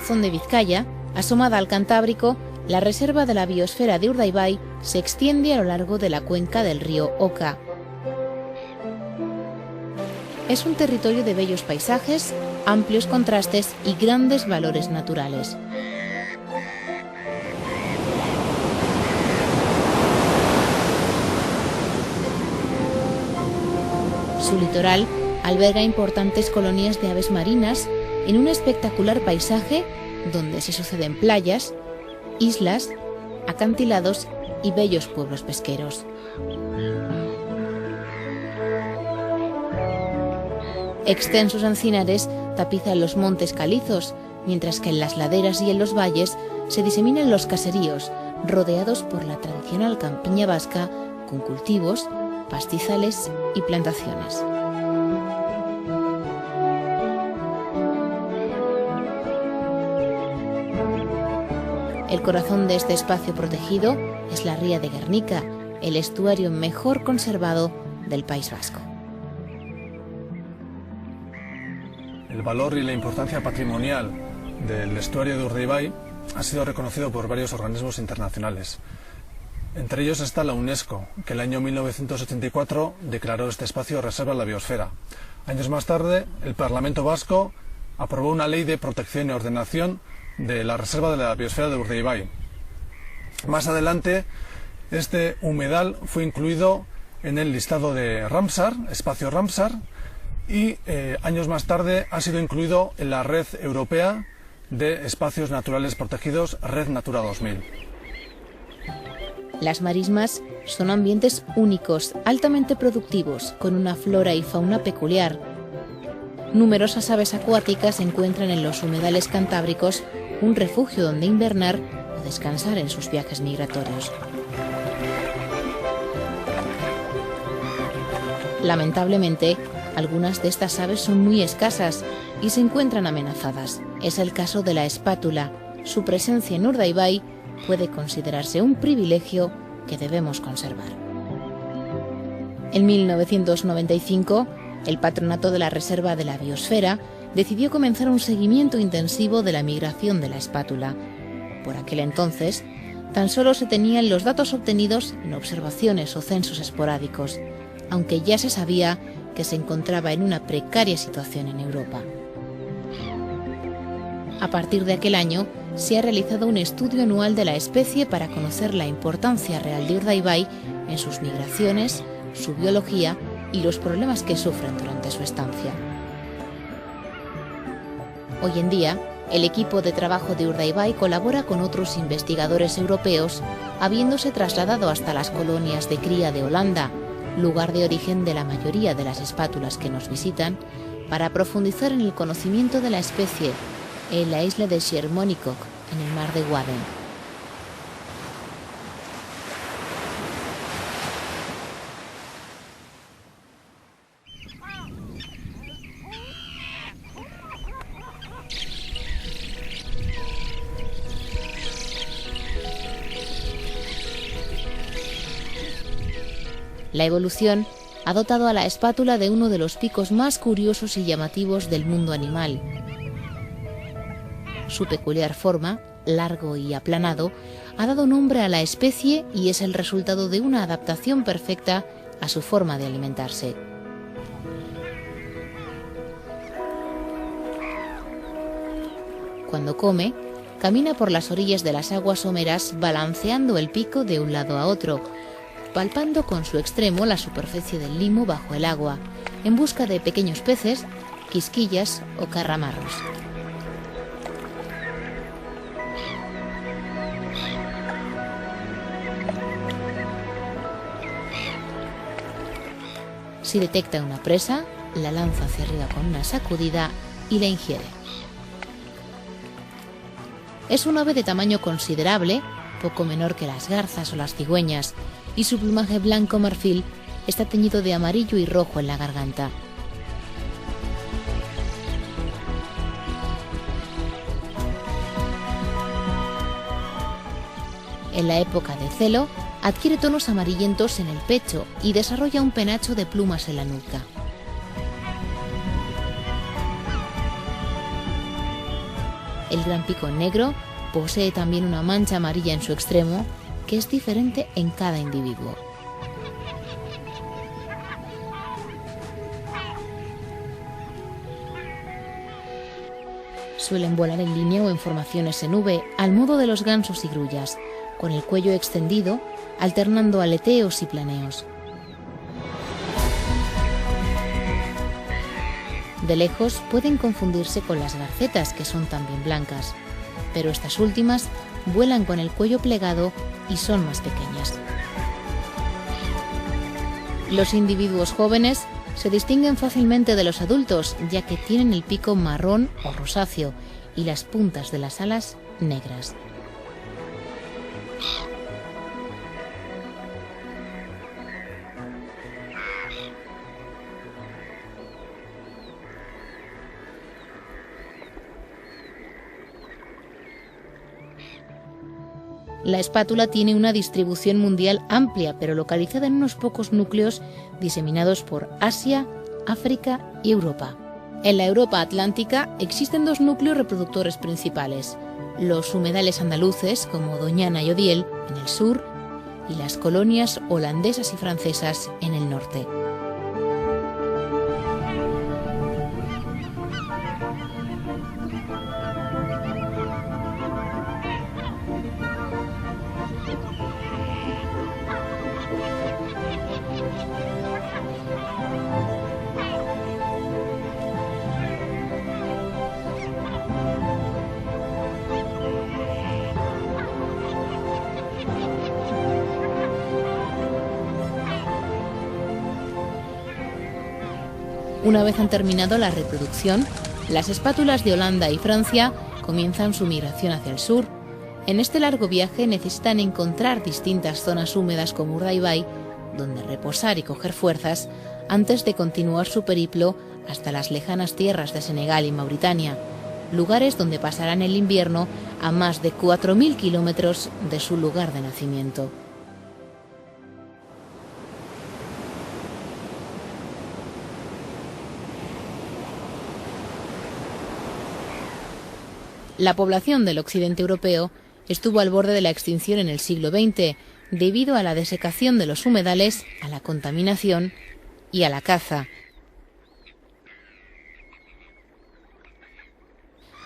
corazón de Vizcaya, asomada al Cantábrico, la reserva de la biosfera de Urdaibai se extiende a lo largo de la cuenca del río Oka. Es un territorio de bellos paisajes, amplios contrastes y grandes valores naturales. Su litoral alberga importantes colonias de aves marinas en un espectacular paisaje donde se suceden playas, islas, acantilados y bellos pueblos pesqueros. Extensos encinares tapizan los montes calizos, mientras que en las laderas y en los valles se diseminan los caseríos, rodeados por la tradicional campiña vasca, con cultivos, pastizales y plantaciones. El corazón de este espacio protegido es la ría de Guernica, el estuario mejor conservado del País Vasco. El valor y la importancia patrimonial del estuario de Urdaibai ha sido reconocido por varios organismos internacionales. Entre ellos está la UNESCO, que el año 1984 declaró este espacio reserva de la biosfera. Años más tarde, el Parlamento Vasco aprobó una ley de protección y ordenación de la reserva de la biosfera de Urdaibai. Más adelante, este humedal fue incluido en el listado de Ramsar, espacio Ramsar, y años más tarde ha sido incluido en la Red Europea de Espacios Naturales Protegidos, Red Natura 2000. Las marismas son ambientes únicos, altamente productivos, con una flora y fauna peculiar. Numerosas aves acuáticas encuentran en los humedales cantábricos un refugio donde invernar o descansar en sus viajes migratorios. Lamentablemente, algunas de estas aves son muy escasas y se encuentran amenazadas. Es el caso de la espátula. Su presencia en Urdaibai puede considerarse un privilegio que debemos conservar. En 1995, el Patronato de la Reserva de la Biosfera decidió comenzar un seguimiento intensivo de la migración de la espátula. Por aquel entonces, tan solo se tenían los datos obtenidos en observaciones o censos esporádicos, aunque ya se sabía que se encontraba en una precaria situación en Europa. A partir de aquel año, se ha realizado un estudio anual de la especie para conocer la importancia real de Urdaibai en sus migraciones, su biología y los problemas que sufren durante su estancia. Hoy en día, el equipo de trabajo de Urdaibai colabora con otros investigadores europeos, habiéndose trasladado hasta las colonias de cría de Holanda, lugar de origen de la mayoría de las espátulas que nos visitan, para profundizar en el conocimiento de la especie en la isla de Schiermonnikoog, en el mar de Wadden. La evolución ha dotado a la espátula de uno de los picos más curiosos y llamativos del mundo animal. Su peculiar forma, largo y aplanado, ha dado nombre a la especie y es el resultado de una adaptación perfecta a su forma de alimentarse. Cuando come, camina por las orillas de las aguas someras balanceando el pico de un lado a otro, palpando con su extremo la superficie del limo bajo el agua, en busca de pequeños peces, quisquillas o carramarros. Si detecta una presa, la lanza hacia arriba con una sacudida y la ingiere. Es un ave de tamaño considerable, poco menor que las garzas o las cigüeñas, y su plumaje blanco marfil está teñido de amarillo y rojo en la garganta. En la época de celo, adquiere tonos amarillentos en el pecho y desarrolla un penacho de plumas en la nuca. El gran pico negro posee también una mancha amarilla en su extremo, que es diferente en cada individuo. Suelen volar en línea o en formaciones en V, al modo de los gansos y grullas, con el cuello extendido, alternando aleteos y planeos. De lejos pueden confundirse con las garcetas, que son también blancas, pero estas últimas vuelan con el cuello plegado y son más pequeñas. Los individuos jóvenes se distinguen fácilmente de los adultos, ya que tienen el pico marrón o rosáceo y las puntas de las alas negras. La espátula tiene una distribución mundial amplia, pero localizada en unos pocos núcleos diseminados por Asia, África y Europa. En la Europa atlántica existen dos núcleos reproductores principales: los humedales andaluces, como Doñana y Odiel, en el sur, y las colonias holandesas y francesas en el norte. Una vez han terminado la reproducción, las espátulas de Holanda y Francia comienzan su migración hacia el sur. En este largo viaje necesitan encontrar distintas zonas húmedas como Urdaibai, donde reposar y coger fuerzas antes de continuar su periplo hasta las lejanas tierras de Senegal y Mauritania, lugares donde pasarán el invierno a más de 4.000 kilómetros de su lugar de nacimiento. La población del occidente europeo estuvo al borde de la extinción en el siglo XX, debido a la desecación de los humedales, a la contaminación y a la caza.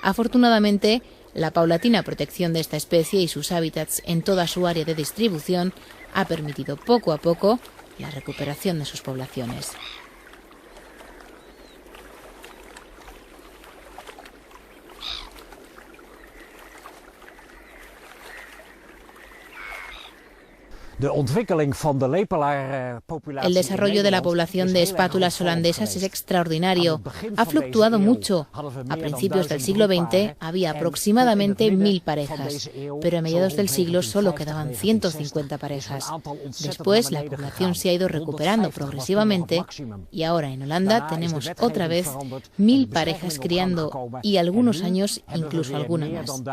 Afortunadamente, la paulatina protección de esta especie y sus hábitats en toda su área de distribución ha permitido poco a poco la recuperación de sus poblaciones. El desarrollo de la población de espátulas holandesas es extraordinario. Ha fluctuado mucho. A principios del siglo XX había aproximadamente 1.000 parejas, pero a mediados del siglo solo quedaban 150 parejas. Después la población se ha ido recuperando progresivamente y ahora en Holanda tenemos otra vez 1.000 parejas criando y algunos años incluso alguna más.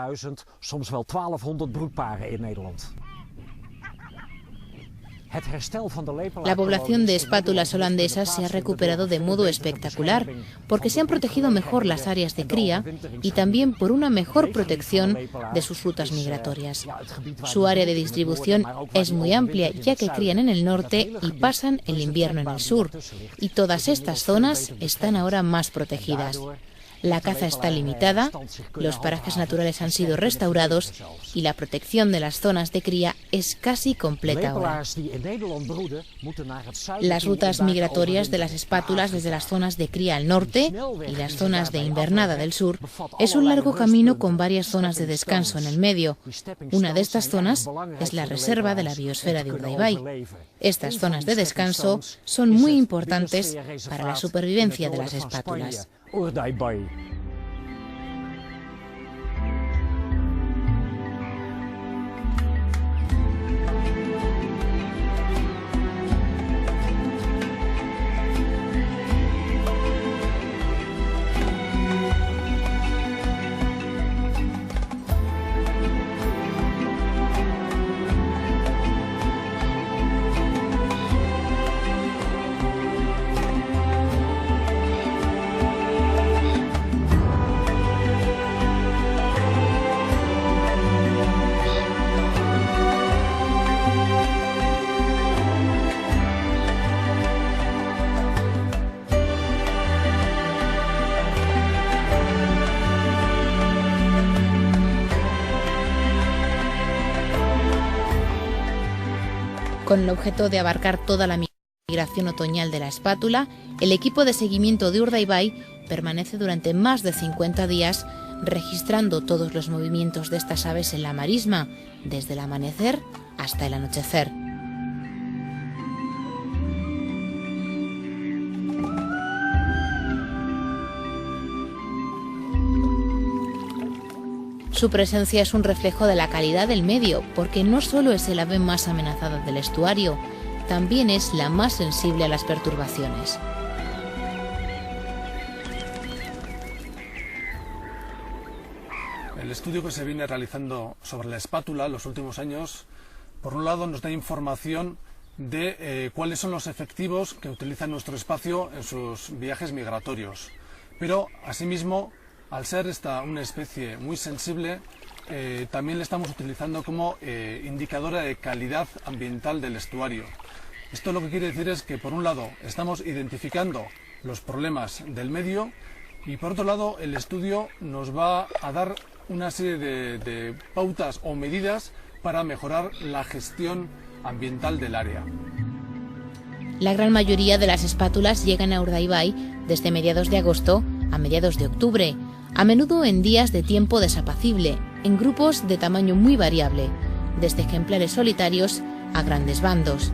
La población de espátulas holandesas se ha recuperado de modo espectacular porque se han protegido mejor las áreas de cría y también por una mejor protección de sus rutas migratorias. Su área de distribución es muy amplia, ya que crían en el norte y pasan el invierno en el sur, y todas estas zonas están ahora más protegidas. La caza está limitada, los parajes naturales han sido restaurados y la protección de las zonas de cría es casi completa ahora. Las rutas migratorias de las espátulas desde las zonas de cría al norte y las zonas de invernada del sur es un largo camino con varias zonas de descanso en el medio. Una de estas zonas es la reserva de la biosfera de Urdaibai. Estas zonas de descanso son muy importantes para la supervivencia de las espátulas. Urdaibai. Con el objeto de abarcar toda la migración otoñal de la espátula, el equipo de seguimiento de Urdaibai permanece durante más de 50 días registrando todos los movimientos de estas aves en la marisma, desde el amanecer hasta el anochecer. Su presencia es un reflejo de la calidad del medio, porque no solo es el ave más amenazada del estuario, también es la más sensible a las perturbaciones. El estudio que se viene realizando sobre la espátula en los últimos años, por un lado nos da información de cuáles son los efectivos que utiliza nuestro espacio en sus viajes migratorios, pero asimismo, al ser esta una especie muy sensible, también la estamos utilizando como indicadora de calidad ambiental del estuario. Esto lo que quiere decir es que, por un lado, estamos identificando los problemas del medio y, por otro lado, el estudio nos va a dar una serie de pautas o medidas para mejorar la gestión ambiental del área. La gran mayoría de las espátulas llegan a Urdaibai desde mediados de agosto a mediados de octubre, a menudo en días de tiempo desapacible, en grupos de tamaño muy variable, desde ejemplares solitarios a grandes bandos.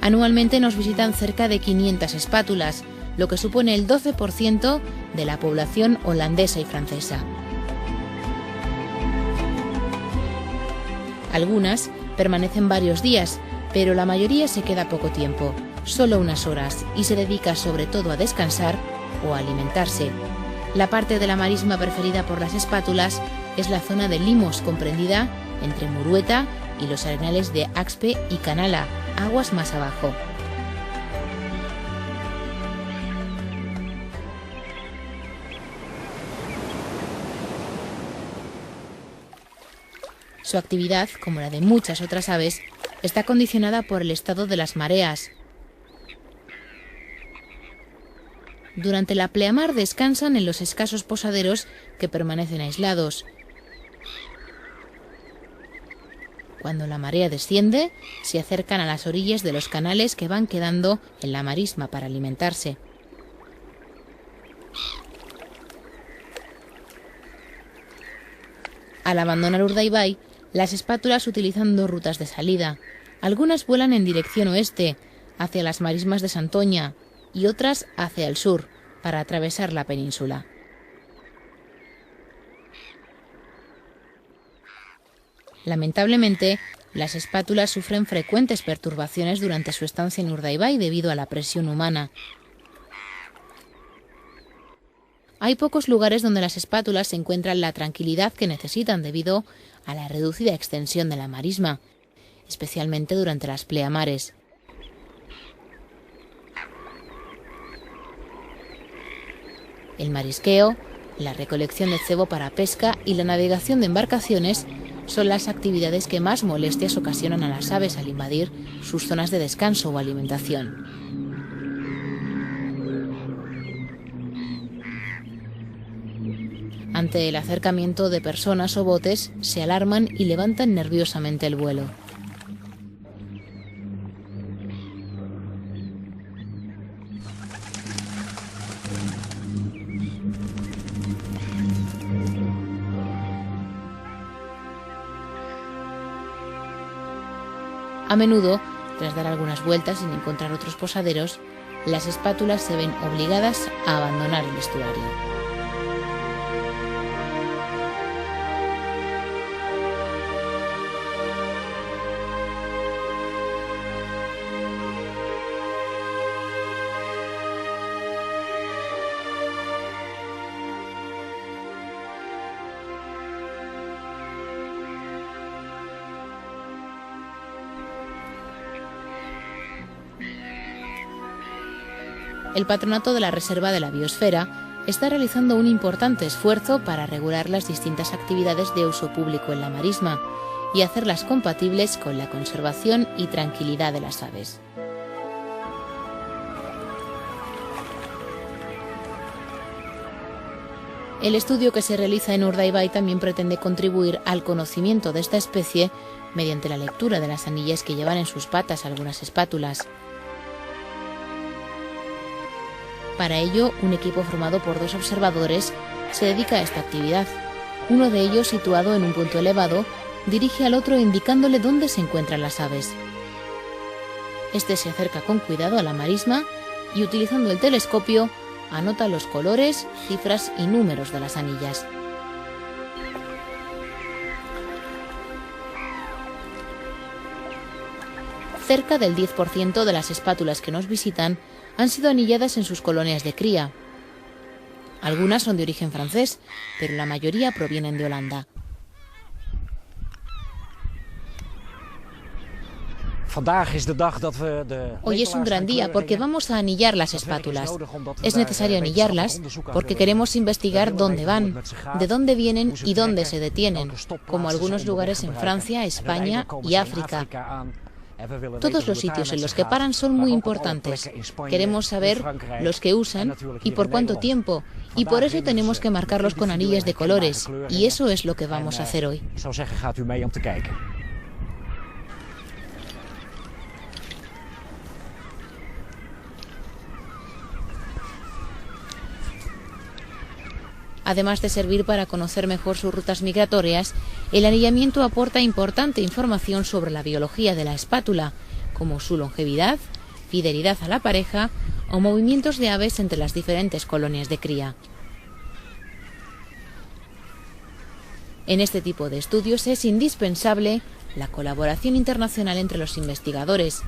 Anualmente nos visitan cerca de 500 espátulas, lo que supone el 12% de la población holandesa y francesa. Algunas permanecen varios días, pero la mayoría se queda poco tiempo, solo unas horas, y se dedica sobre todo a descansar o a alimentarse. La parte de la marisma preferida por las espátulas es la zona de Limos, comprendida entre Murueta y los arenales de Axpe y Canala, aguas más abajo. Su actividad, como la de muchas otras aves, está condicionada por el estado de las mareas. Durante la pleamar descansan en los escasos posaderos que permanecen aislados. Cuando la marea desciende, se acercan a las orillas de los canales que van quedando en la marisma para alimentarse. Al abandonar Urdaibai, las espátulas utilizan dos rutas de salida. Algunas vuelan en dirección oeste, hacia las marismas de Santoña, y otras hacia el sur, para atravesar la península. Lamentablemente, las espátulas sufren frecuentes perturbaciones durante su estancia en Urdaibai debido a la presión humana. Hay pocos lugares donde las espátulas encuentran la tranquilidad que necesitan debido a la reducida extensión de la marisma, especialmente durante las pleamares. El marisqueo, la recolección de cebo para pesca y la navegación de embarcaciones son las actividades que más molestias ocasionan a las aves al invadir sus zonas de descanso o alimentación. Ante el acercamiento de personas o botes, se alarman y levantan nerviosamente el vuelo. A menudo, tras dar algunas vueltas sin encontrar otros posaderos, las espátulas se ven obligadas a abandonar el estuario. El Patronato de la Reserva de la Biosfera está realizando un importante esfuerzo para regular las distintas actividades de uso público en la marisma y hacerlas compatibles con la conservación y tranquilidad de las aves. El estudio que se realiza en Urdaibai también pretende contribuir al conocimiento de esta especie mediante la lectura de las anillas que llevan en sus patas algunas espátulas. Para ello, un equipo formado por 2 observadores se dedica a esta actividad. Uno de ellos, situado en un punto elevado, dirige al otro indicándole dónde se encuentran las aves. Este se acerca con cuidado a la marisma y, utilizando el telescopio, anota los colores, cifras y números de las anillas. Cerca del 10% de las espátulas que nos visitan han sido anilladas en sus colonias de cría. Algunas son de origen francés, pero la mayoría provienen de Holanda. Hoy es un gran día porque vamos a anillar las espátulas. Es necesario anillarlas porque queremos investigar dónde van, de dónde vienen y dónde se detienen, como algunos lugares en Francia, España y África. Todos los sitios en los que paran son muy importantes. Queremos saber los que usan y por cuánto tiempo, y por eso tenemos que marcarlos con anillas de colores, y eso es lo que vamos a hacer hoy. Además de servir para conocer mejor sus rutas migratorias, el anillamiento aporta importante información sobre la biología de la espátula, como su longevidad, fidelidad a la pareja o movimientos de aves entre las diferentes colonias de cría. En este tipo de estudios es indispensable la colaboración internacional entre los investigadores.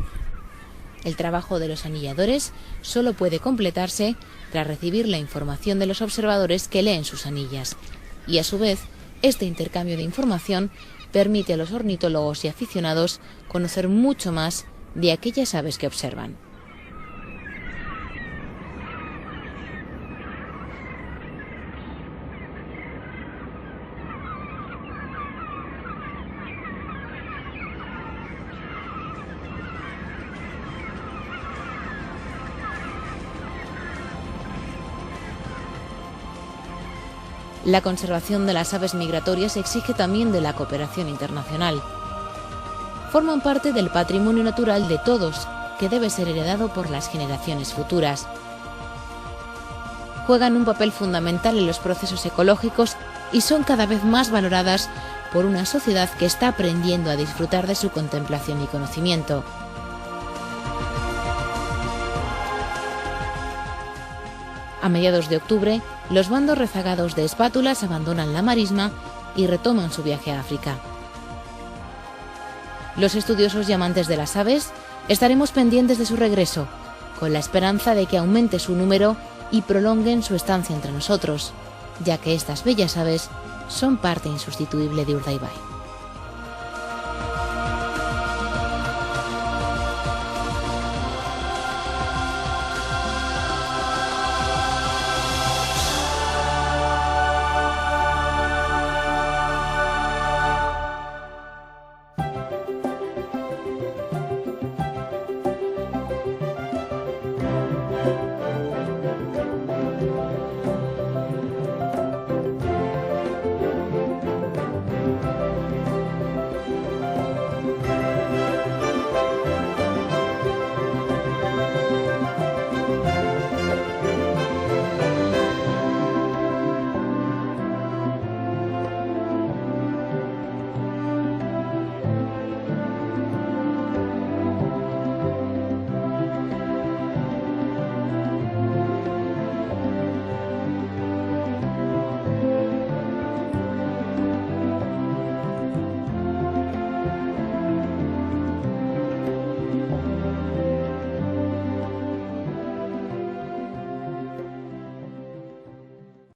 El trabajo de los anilladores solo puede completarse tras recibir la información de los observadores que leen sus anillas. Y a su vez, este intercambio de información permite a los ornitólogos y aficionados conocer mucho más de aquellas aves que observan. La conservación de las aves migratorias exige también de la cooperación internacional. Forman parte del patrimonio natural de todos, que debe ser heredado por las generaciones futuras. Juegan un papel fundamental en los procesos ecológicos y son cada vez más valoradas por una sociedad que está aprendiendo a disfrutar de su contemplación y conocimiento. A mediados de octubre, los bandos rezagados de espátulas abandonan la marisma y retoman su viaje a África. Los estudiosos y amantes de las aves estaremos pendientes de su regreso, con la esperanza de que aumente su número y prolonguen su estancia entre nosotros, ya que estas bellas aves son parte insustituible de Urdaibai.